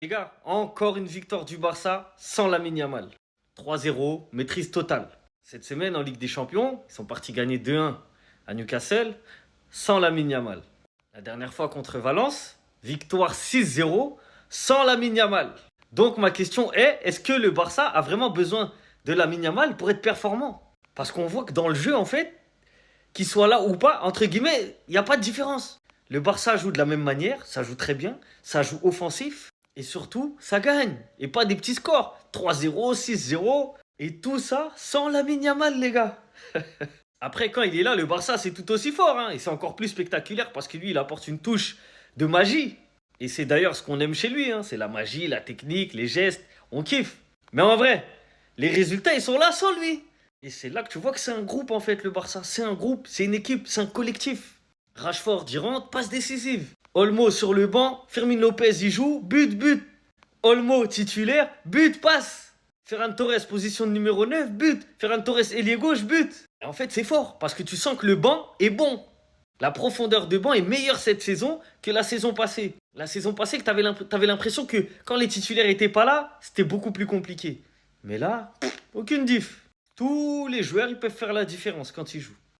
Les gars, encore une victoire du Barça sans Lamine Yamal. 3-0, maîtrise totale. Cette semaine en Ligue des Champions, ils sont partis gagner 2-1 à Newcastle sans Lamine Yamal. La dernière fois contre Valence, victoire 6-0 sans Lamine Yamal. Donc ma question est, est-ce que le Barça a vraiment besoin de Lamine Yamal pour être performant? Parce qu'on voit que dans le jeu, en fait, qu'il soit là ou pas, entre guillemets, il n'y a pas de différence. Le Barça joue de la même manière, ça joue très bien, ça joue offensif, et surtout, ça gagne. Et pas des petits scores. 3-0, 6-0, et tout ça sans Lamine Yamal, les gars. Après, quand il est là, le Barça, c'est tout aussi fort, hein, et c'est encore plus spectaculaire parce que lui, il apporte une touche de magie. Et c'est d'ailleurs ce qu'on aime chez lui, hein, c'est la magie, la technique, les gestes, on kiffe. Mais en vrai, les résultats, ils sont là sans lui. Et c'est là que tu vois que c'est un groupe en fait, le Barça. C'est un groupe, c'est une équipe, c'est un collectif. Rashford y rentre, passe décisive. Olmo sur le banc, Fermin Lopez y joue, but. Olmo titulaire, but, passe. Ferran Torres, position de numéro 9, but. Ferran Torres, ailier gauche, but. Et en fait, c'est fort parce que tu sens que le banc est bon. La profondeur de banc est meilleure cette saison que la saison passée. La saison passée, tu avais l'impression que quand les titulaires n'étaient pas là, c'était beaucoup plus compliqué. Mais là, aucune diff. Tous les joueurs, ils peuvent faire la différence quand ils jouent.